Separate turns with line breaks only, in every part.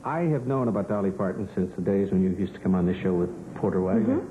I have known about Dolly Parton since the days when you used to come on this show with Porter Wagner.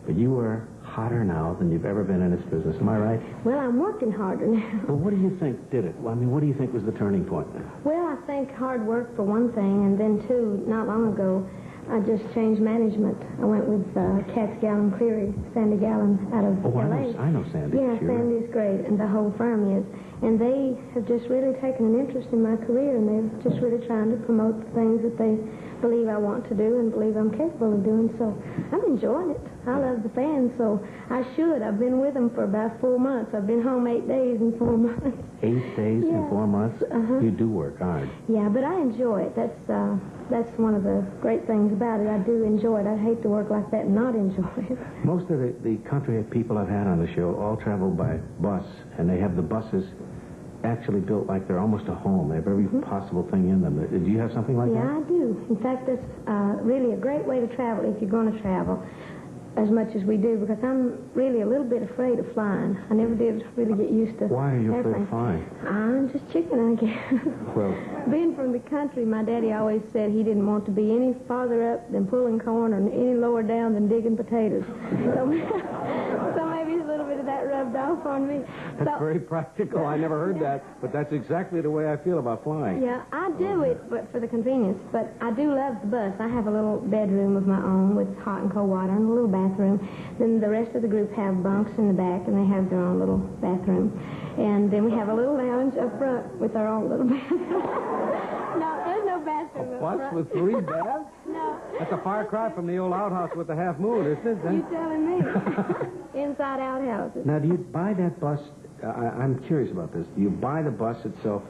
But you are hotter now than you've ever been in this business. Am I right?
Well, I'm working harder now.
Well, what do you think did it? Well, I mean, what do you think was the turning point?
Well, I think hard work for one thing, and then, too, not long ago, I just changed management. I went with Katz Gallon Cleary, Sandy Gallon out of L.A.
I know Sandy.
Yeah,
sure.
Sandy's great, and the whole firm is. And they have just really taken an interest in my career, and they're just really trying to promote the things that they believe I want to do and believe I'm capable of doing. So I'm enjoying it. I love the fans, so I should. I've been with them for about 4 months. I've been home 8 days in 4 months.
8 days in 4 months? You do work hard.
Yeah, but I enjoy it. That's one of the great things about it. I do enjoy it. I'd hate to work like that and not enjoy it.
Most of the country people I've had on the show all travel by bus, and they have the buses actually built like they're almost a home. They have every possible thing in them. Do you have something like that?
Yeah, I do. In fact, that's really a great way to travel if you're going to travel as much as we do, because I'm really a little bit afraid of flying. I never did really get used to
Why are you afraid
airplanes.
of flying?
I'm just chicken, I guess.
Well,
being from the country, my daddy always said he didn't want to be any farther up than pulling corn or any lower down than digging potatoes. So maybe a little bit of that rubbed off on me.
That's very practical. I never heard that, but that's exactly the way I feel about flying.
Yeah, I do it but for the convenience, but I do love the bus. I have a little bedroom of my own with hot and cold water and a little bathroom. Then the rest of the group have bunks in the back, and they have their own little bathroom. And then we have a little lounge up front with our own little bathroom. No, there's no bathroom up front.
Bus with 3 baths?
No.
That's a far cry from the old outhouse with the half moon, isn't it?
You telling me? Inside outhouses.
Now, do you buy that bus? I'm curious about this. Do you buy the bus itself,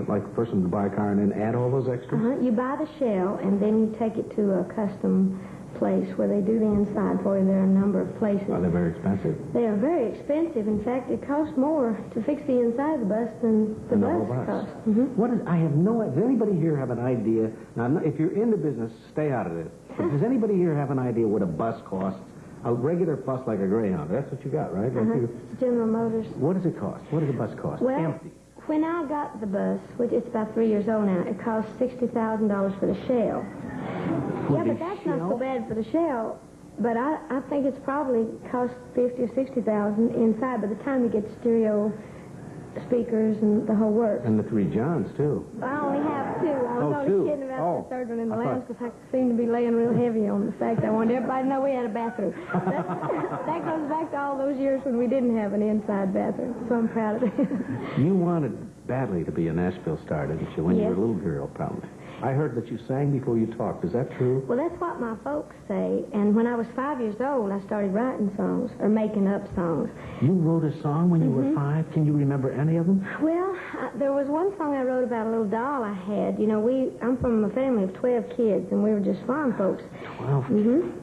like a person would buy a car, and then add all those extras?
You buy the shell, and then you take it to a custom place where they do the inside for you. There are a number of places.
Are they very expensive?
They are very expensive. In fact, it costs more to fix the inside of the bus than the bus costs.
What is? I have no idea. Does anybody here have an idea? Now, if you're in the business, stay out of it. But does anybody here have an idea what a bus costs? A regular bus like a Greyhound. That's what you got, right?
General Motors.
What does it cost? What does a bus cost?
Well,
empty.
When I got the bus, which it's about 3 years old now, it cost $60,000 for the shell. Yeah, but that's not so bad for the shell. But I think it's probably cost $50,000 or $60,000 inside by the time you get stereo speakers and the whole works.
And the 3 Johns, too.
I only have 2. I was only kidding about the third one in the lounge because I seemed to be laying real heavy on the fact I wanted everybody to know we had a bathroom. That goes back to all those years when we didn't have an inside bathroom, so I'm proud of it.
You wanted badly to be a Nashville star, didn't you, when you were a little girl, probably? I heard that you sang before you talked. Is that true?
Well, that's what my folks say. And when I was 5 years old, I started writing songs, or making up songs.
You wrote a song when you were 5? Can you remember any of them?
Well, there was one song I wrote about a little doll I had. You know, I'm from a family of 12 kids, and we were just farm folks.
12?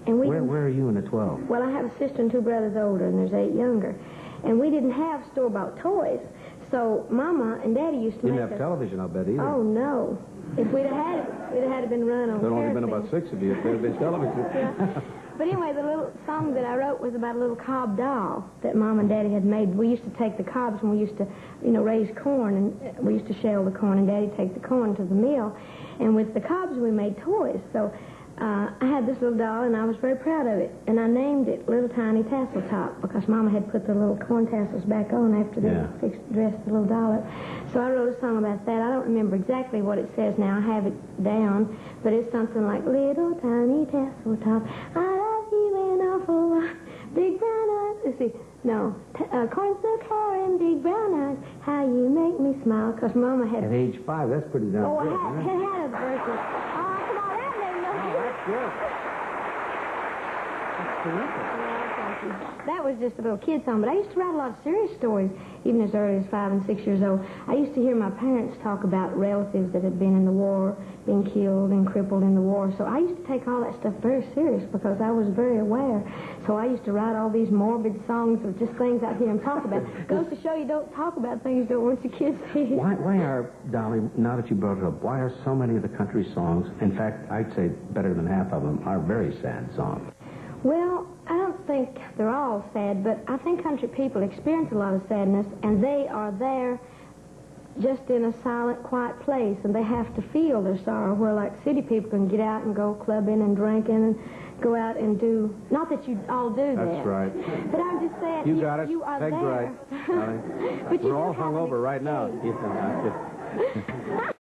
And
where are you in the 12?
Well, I have a sister and 2 brothers older, and there's 8 younger. And we didn't have store-bought toys. So Mama and Daddy used to
make
us...
Didn't have television, I'll bet, either.
Oh, no. If we'd have had it, it would have been run on
There'd only been about 6 of you if there had been television.
Yeah. But anyway, the little song that I wrote was about a little cob doll that Mom and Daddy had made. We used to take the cobs and we used to, raise corn, and we used to shell the corn, and Daddy take the corn to the mill. And with the cobs, we made toys. So I had this little doll, and I was very proud of it. And I named it Little Tiny Tassel Top because Mama had put the little corn tassels back on after they dressed the little doll up. So I wrote a song about that. I don't remember exactly what it says now. I have it down, but it's something like, Little Tiny Tassel Top, I love you an awful lot. Big brown eyes. Let's see. No. Cornstalk hair and big brown eyes. How you make me smile. Because Mama had...
At age 5, that's pretty darn good.
I had a birthday. Oh, come on. That made no
that's good. That's terrific.
That was just a little kid song, but I used to write a lot of serious stories, even as early as 5 and 6 years old. I used to hear my parents talk about relatives that had been in the war, being killed and crippled in the war. So I used to take all that stuff very serious because I was very aware. So I used to write all these morbid songs of just things I hear them talk about. It goes to show you don't talk about things you don't want your kids to hear.
Why are, Dolly, now that you brought it up, why are so many of the country songs, in fact, I'd say better than half of them, are very sad songs?
Well, I don't think they're all sad, but I think country people experience a lot of sadness, and they are there just in a silent, quiet place, and they have to feel their sorrow, where like city people can get out and go clubbing and drinking and go out and do, not that you all do that.
That's right.
But I'm just saying,
You got it.
You are
Pegged
there.
right.
But you
We're all
do have
hung
an
over right now,
escape.
Keith and I.